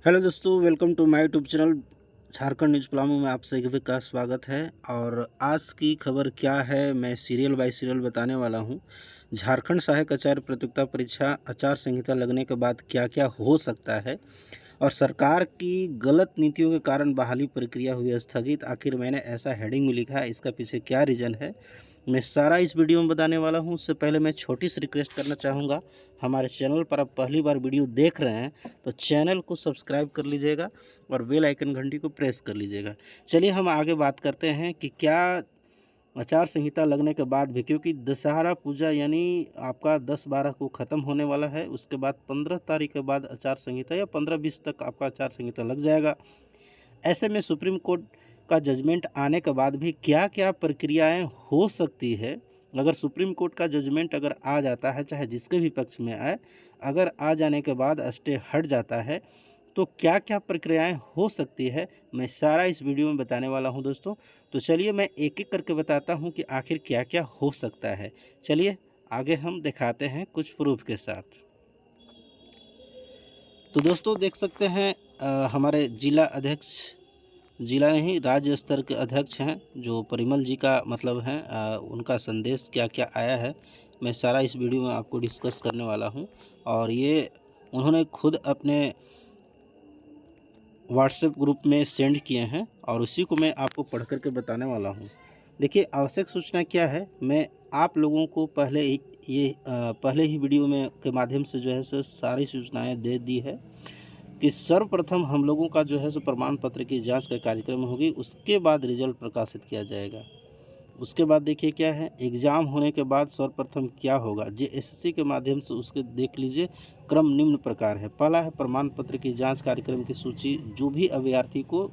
Hello दोस्तों, welcome to my YouTube channel Jharkhand news Palamu में आप सभी का स्वागत है। और आज की खबर क्या है, मैं सीरियल बाय सीरियल बताने वाला हूं। झारखंड सहायक आचार्य प्रतियोगिता परीक्षा आचार संहिता लगने के बाद क्या क्या हो सकता है और सरकार की गलत नीतियों के कारण बहाली प्रक्रिया हुई स्थगित। आखिर मैंने ऐसा हेडिंग में लिखा है, इसका पीछे क्या रीज़न है, मैं सारा इस वीडियो में बताने वाला हूं। उससे पहले मैं छोटी सी रिक्वेस्ट करना चाहूँगा, हमारे चैनल पर आप पहली बार वीडियो देख रहे हैं तो चैनल को सब्सक्राइब कर लीजिएगा और बेल आइकन घंटी को प्रेस कर लीजिएगा। चलिए हम आगे बात करते हैं कि क्या आचार संहिता लगने के बाद भी, क्योंकि दशहरा पूजा यानी आपका 10-12 को ख़त्म होने वाला है, उसके बाद 15 तारीख के बाद आचार संहिता या 15-20 तक आपका आचार संहिता लग जाएगा। ऐसे में सुप्रीम कोर्ट का जजमेंट आने के बाद भी क्या क्या प्रक्रियाएं हो सकती है। अगर सुप्रीम कोर्ट का जजमेंट अगर आ जाता है, चाहे जिसके भी पक्ष में आए, अगर आ जाने के बाद स्टे हट जाता है तो क्या क्या प्रक्रियाएं हो सकती है, मैं सारा इस वीडियो में बताने वाला हूं दोस्तों। तो चलिए मैं एक एक करके बताता हूं कि आखिर क्या क्या हो सकता है। चलिए आगे हम दिखाते हैं कुछ प्रूफ के साथ। तो दोस्तों देख सकते हैं हमारे जिला अध्यक्ष, जिला नहीं राज्य स्तर के अध्यक्ष हैं जो परिमल जी का मतलब है, उनका संदेश क्या क्या आया है, मैं सारा इस वीडियो में आपको डिस्कस करने वाला हूं। और ये उन्होंने खुद अपने व्हाट्सएप ग्रुप में सेंड किए हैं और उसी को मैं आपको पढ़ करके बताने वाला हूं। देखिए आवश्यक सूचना क्या है, मैं आप लोगों को पहले ही वीडियो में के माध्यम से जो है सो सारी सूचनाएं दे दी है कि सर्वप्रथम हम लोगों का जो है सो प्रमाण पत्र की जांच का कार्यक्रम होगी, उसके बाद रिजल्ट प्रकाशित किया जाएगा। उसके बाद देखिए क्या है, एग्ज़ाम होने के बाद सर्वप्रथम क्या होगा, जेएसएससी के माध्यम से उसके देख लीजिए। क्रम निम्न प्रकार है। पहला है प्रमाण पत्र की जांच कार्यक्रम की सूची, जो भी अभ्यर्थी को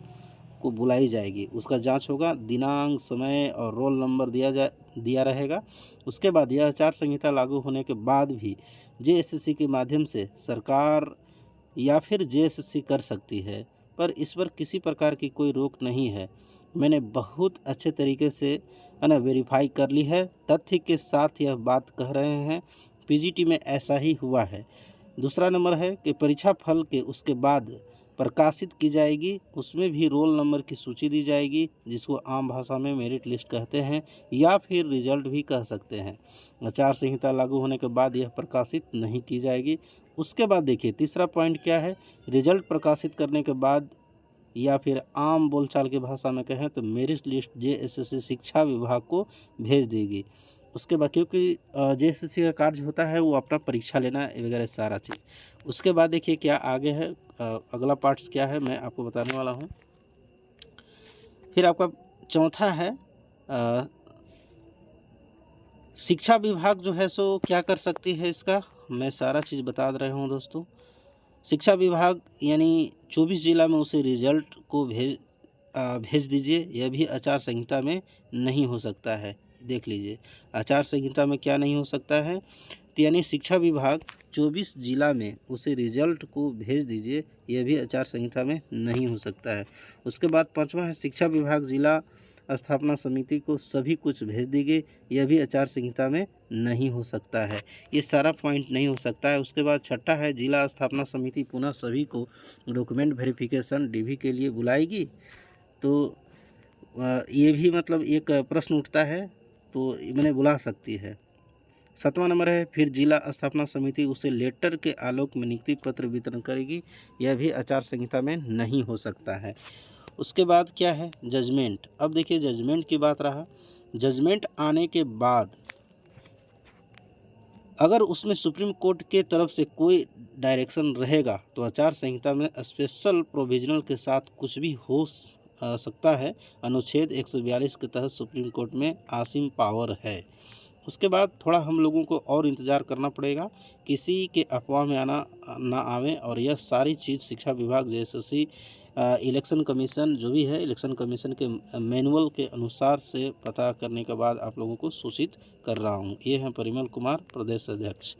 बुलाई जाएगी उसका जांच होगा, दिनांक समय और रोल नंबर दिया रहेगा। उसके बाद यह आचार संहिता लागू होने के बाद भी जेएसएससी के माध्यम से सरकार या फिर जेएसएससी कर सकती है, पर इस पर किसी प्रकार की कोई रोक नहीं है। मैंने बहुत अच्छे तरीके से है ना वेरीफाई कर ली है, तथ्य के साथ यह बात कह रहे हैं, पीजीटी में ऐसा ही हुआ है। दूसरा नंबर है कि परीक्षा फल के उसके बाद प्रकाशित की जाएगी, उसमें भी रोल नंबर की सूची दी जाएगी, जिसको आम भाषा में मेरिट लिस्ट कहते हैं या फिर रिजल्ट भी कह सकते हैं। आचार संहिता लागू होने के बाद यह प्रकाशित नहीं की जाएगी। उसके बाद देखिए तीसरा पॉइंट क्या है, रिजल्ट प्रकाशित करने के बाद या फिर आम बोलचाल की भाषा में कहें तो मेरिट लिस्ट जेएसएससी शिक्षा विभाग को भेज देगी। उसके बाद क्योंकि जेएसएससी का कार्य होता है वो अपना परीक्षा लेना वगैरह सारा चीज़। उसके बाद देखिए क्या आगे है, अगला पार्ट्स क्या है मैं आपको बताने वाला हूँ। फिर आपका चौथा है शिक्षा विभाग जो है सो क्या कर सकती है, इसका मैं सारा चीज़ बता रहा हूँ दोस्तों। शिक्षा विभाग यानी 24 जिला में उसे रिजल्ट को भेज दीजिए, यह भी आचार संहिता में नहीं हो सकता है। देख लीजिए आचार संहिता में क्या नहीं हो सकता है, तो यानी शिक्षा विभाग 24 जिला में उसे रिजल्ट को भेज दीजिए, यह भी आचार संहिता में नहीं हो सकता है। उसके बाद पांचवा है शिक्षा विभाग जिला स्थापना समिति को सभी कुछ भेज देंगे, यह भी आचार संहिता में नहीं हो सकता है। ये सारा पॉइंट नहीं हो सकता है। उसके बाद छठा है जिला स्थापना समिति पुनः सभी को डॉक्यूमेंट वेरिफिकेशन डीवी के लिए बुलाएगी, तो ये भी मतलब एक प्रश्न उठता है, तो मैंने बुला सकती है। सातवां नंबर है फिर जिला स्थापना समिति उसे लेटर के आलोक में नियुक्ति पत्र वितरण करेगी, यह भी आचार संहिता में नहीं हो सकता है। उसके बाद क्या है जजमेंट। अब देखिए जजमेंट की बात रहा, जजमेंट आने के बाद अगर उसमें सुप्रीम कोर्ट के तरफ से कोई डायरेक्शन रहेगा तो आचार संहिता में स्पेशल प्रोविजनल के साथ कुछ भी हो सकता है। अनुच्छेद 142 के तहत सुप्रीम कोर्ट में असीम पावर है। उसके बाद थोड़ा हम लोगों को और इंतज़ार करना पड़ेगा, किसी के अफवाह में आना ना आवे। और यह सारी चीज़ शिक्षा विभाग जेएसएससी इलेक्शन कमीशन जो भी है, इलेक्शन कमीशन के मैनुअल के अनुसार से पता करने के बाद आप लोगों को सूचित कर रहा हूँ। ये हैं परिमल कुमार प्रदेश अध्यक्ष।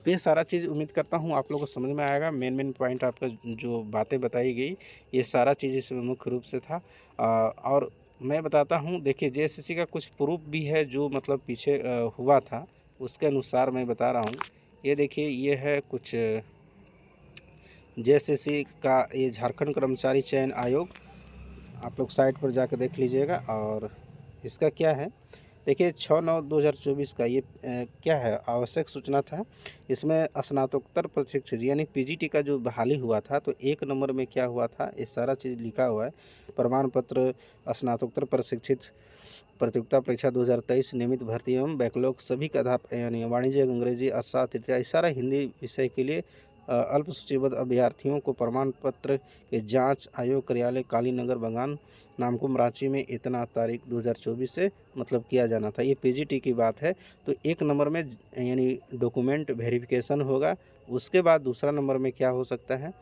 तो ये सारा चीज़ उम्मीद करता हूँ आप लोगों को समझ में आएगा। मेन पॉइंट आपका जो बातें बताई गई, ये सारा चीज़ इसमें मुख्य रूप से था। और मैं बताता हूँ, देखिए जेएसएससी का कुछ प्रूफ भी है जो मतलब पीछे हुआ था, उसके अनुसार मैं बता रहा हूँ। ये देखिए ये है कुछ जेएसएससी का ये झारखंड कर्मचारी चयन आयोग, आप लोग साइट पर जाकर देख लीजिएगा। और इसका क्या है, देखिए 6/9/2024 का ये क्या है, आवश्यक सूचना था। इसमें स्नातकोत्तर प्रशिक्षित यानी पीजीटी का जो बहाली हुआ था, तो 1 नंबर में क्या हुआ था, ये सारा चीज़ लिखा हुआ है। प्रमाण पत्र, स्नातकोत्तर प्रशिक्षित, प्रतियोगिता परीक्षा 2023, नियमित भर्ती एवं बैकलॉग सभी का यानी वाणिज्य, अंग्रेजी, अर्थशास्त्र इत्यादि सारा हिंदी विषय के लिए अल्प सूचीबद्ध अभ्यर्थियों को प्रमाण पत्र के जांच आयोग कार्यालय कालीनगर बगान नामकुम रांची में इतना तारीख 2024 से मतलब किया जाना था। ये पीजीटी की बात है। तो 1 नंबर में यानी डॉक्यूमेंट वेरिफिकेशन होगा। उसके बाद दूसरा नंबर में क्या हो सकता है,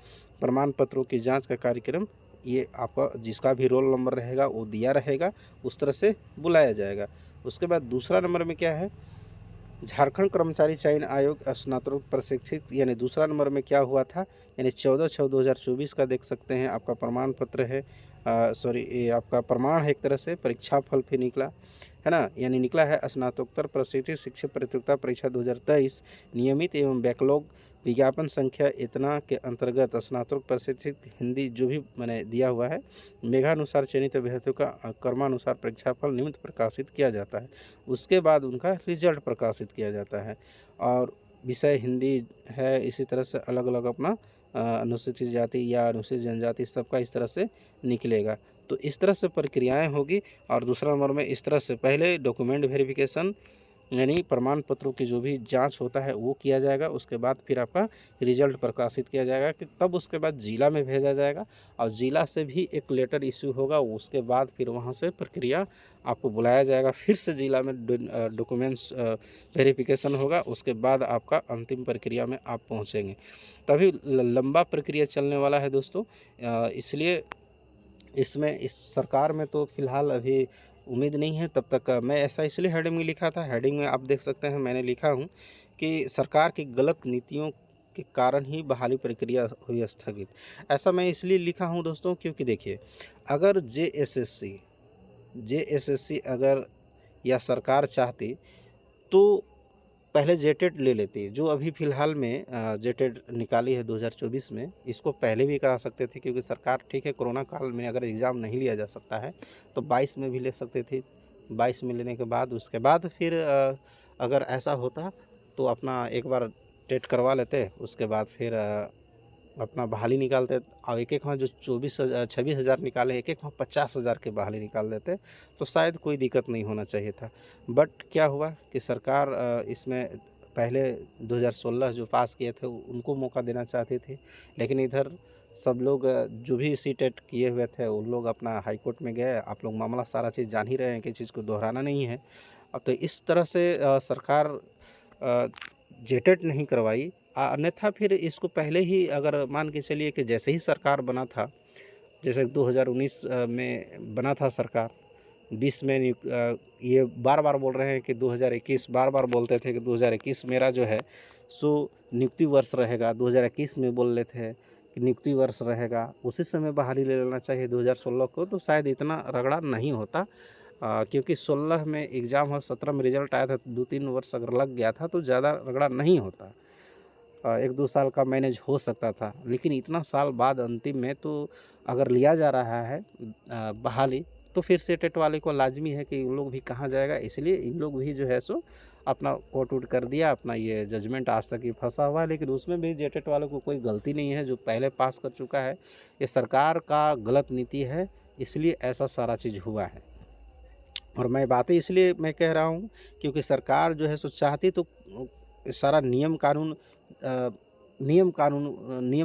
प्रमाण पत्रों की जांच का कार्यक्रम। ये आपका जिसका भी रोल नंबर रहेगा वो दिया रहेगा, उस तरह से बुलाया जाएगा। उसके बाद दूसरा नंबर में क्या है, झारखंड कर्मचारी चयन आयोग स्नातक प्रशिक्षित, यानी दूसरा नंबर में क्या हुआ था, यानी 14/6/2024 का देख सकते हैं। आपका प्रमाण पत्र है, ये आपका प्रमाण है, एक तरह से परीक्षा फल फिर निकला है ना, यानी निकला है स्नातकोत्तर प्रशिक्षित शिक्षक प्रतियोगिता परीक्षा 2023 नियमित एवं बैकलॉग विज्ञापन संख्या इतना के अंतर्गत स्नातक प्रशिक्षित हिंदी जो भी मैंने दिया हुआ है, मेघानुसार चयनित अभ्यर्थियों का क्रमानुसार परीक्षाफल नियमित प्रकाशित किया जाता है। उसके बाद उनका रिजल्ट प्रकाशित किया जाता है। और विषय हिंदी है, इसी तरह से अलग अलग अपना अनुसूचित जाति या अनुसूचित जनजाति सबका इस तरह से निकलेगा। तो इस तरह से प्रक्रियाएं होगी। और दूसरा नंबर में इस तरह से पहले डॉक्यूमेंट वेरिफिकेशन यानी प्रमाण पत्रों की जो भी जांच होता है वो किया जाएगा। उसके बाद फिर आपका रिजल्ट प्रकाशित किया जाएगा, कि तब उसके बाद जिला में भेजा जाएगा और जिला से भी एक लेटर इश्यू होगा। उसके बाद फिर वहाँ से प्रक्रिया आपको बुलाया जाएगा, फिर से जिला में डॉक्यूमेंट्स वेरिफिकेशन होगा। उसके बाद आपका अंतिम प्रक्रिया में आप पहुँचेंगे। तभी लंबा प्रक्रिया चलने वाला है दोस्तों। इसलिए इसमें इस सरकार में तो फ़िलहाल अभी उम्मीद नहीं है। तब तक मैं ऐसा इसलिए हेडिंग में लिखा था, हेडिंग में आप देख सकते हैं मैंने लिखा हूँ कि सरकार की गलत नीतियों के कारण ही बहाली प्रक्रिया हुई स्थगित। ऐसा मैं इसलिए लिखा हूँ दोस्तों, क्योंकि देखिए, अगर जेएसएससी अगर या सरकार चाहती तो पहले जेटेट ले लेती, जो अभी फ़िलहाल में जेटेट निकाली है 2024 में। इसको पहले भी करा सकते थे, क्योंकि सरकार ठीक है, कोरोना काल में अगर एग्ज़ाम नहीं लिया जा सकता है तो 22 में भी ले सकते थे। 22 में लेने के बाद उसके बाद फिर अगर ऐसा होता तो अपना एक बार टेट करवा लेते, उसके बाद फिर अपना बहाली निकालते। और एक में जो 26,000 निकाले, एक में 50,000 की बहाली निकाल देते, तो शायद कोई दिक्कत नहीं होना चाहिए था। बट क्या हुआ कि सरकार इसमें पहले 2016 जो पास किए थे उनको मौका देना चाहती थी, लेकिन इधर सब लोग जो भी सी-टेट किए हुए थे उन लोग अपना हाई कोर्ट में गए। आप लोग मामला सारा चीज़ जान ही रहे हैं कि चीज़ को दोहराना नहीं है। अब तो इस तरह से सरकार जेटेट नहीं करवाई। अन्यथा फिर इसको पहले ही अगर मान के चलिए कि जैसे ही सरकार बना था, जैसे 2019 में बना था सरकार, 20 में ये बार-बार बोल रहे हैं कि 2021, बार-बार बोलते थे कि 2021 मेरा जो है सो नियुक्ति वर्ष रहेगा। 2021 में बोल रहे थे कि नियुक्ति वर्ष रहेगा, उसी समय बहाली ले लेना चाहिए 2016 को, तो शायद इतना रगड़ा नहीं होता। क्योंकि 16 में एग्ज़ाम और 17 में रिजल्ट आया था, 2-3 वर्ष अगर लग गया था तो ज़्यादा रगड़ा नहीं होता। 1-2 साल का मैनेज हो सकता था, लेकिन इतना साल बाद अंतिम में तो अगर लिया जा रहा है बहाली, तो फिर से टेट वाले को लाजमी है कि उन लोग भी कहाँ जाएगा। इसलिए इन लोग भी जो है सो अपना कोर्ट वोट कर दिया, अपना ये जजमेंट आज तक ही फंसा हुआ है। लेकिन उसमें भी जेटेट वालों को कोई गलती नहीं है, जो पहले पास कर चुका है। ये सरकार का गलत नीति है, इसलिए ऐसा सारा चीज़ हुआ है। और मैं बातें इसलिए मैं कह रहा हूँ क्योंकि सरकार जो है सो चाहती तो सारा नियम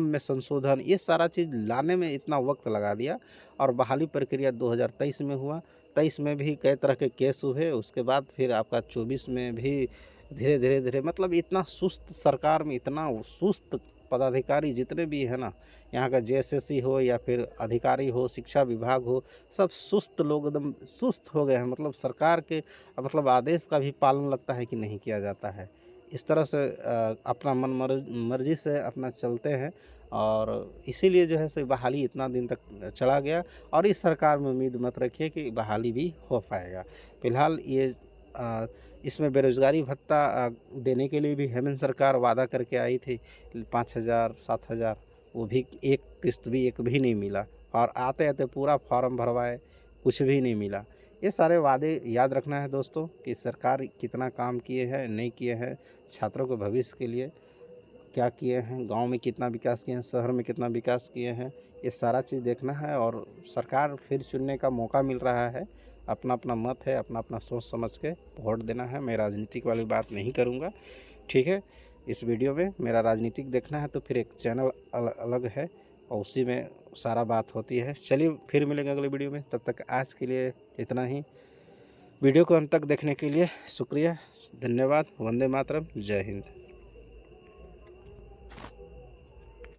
में संशोधन, ये सारा चीज़ लाने में इतना वक्त लगा दिया। और बहाली प्रक्रिया 2023 में हुआ, 23 में भी कई तरह के केस हुए। उसके बाद फिर आपका 24 में भी धीरे मतलब इतना सुस्त सरकार में, इतना सुस्त पदाधिकारी जितने भी है ना, यहाँ का जेएसएससी हो या फिर अधिकारी हो, शिक्षा विभाग हो, सब सुस्त लोग एकदम सुस्त हो गए हैं। मतलब सरकार के मतलब आदेश का भी पालन लगता है कि नहीं किया जाता है। इस तरह से अपना मर्जी से अपना चलते हैं। और इसीलिए जो है सो बहाली इतना दिन तक चला गया। और इस सरकार में उम्मीद मत रखिए कि बहाली भी हो पाएगा। फ़िलहाल ये इसमें बेरोज़गारी भत्ता देने के लिए भी हेमंत सरकार वादा करके आई थी 5,000 7,000, वो भी एक किस्त भी एक भी नहीं मिला, और आते आते पूरा फॉर्म भरवाए, कुछ भी नहीं मिला। ये सारे वादे याद रखना है दोस्तों कि सरकार कितना काम किए हैं, नहीं किए हैं, छात्रों के भविष्य के लिए क्या किए हैं, गांव में कितना विकास किए हैं, शहर में कितना विकास किए हैं, ये सारा चीज़ देखना है। और सरकार फिर चुनने का मौका मिल रहा है, अपना अपना मत है, अपना अपना सोच समझ के वोट देना है। मैं राजनीतिक वाली बात नहीं करूँगा, ठीक है। इस वीडियो में मेरा राजनीतिक देखना है तो फिर एक चैनल अलग है और उसी में सारा बात होती है। चलिए फिर मिलेंगे अगले वीडियो में, तब तक आज के लिए इतना ही। वीडियो को अंत तक देखने के लिए शुक्रिया, धन्यवाद। वंदे मातरम, जय हिंद।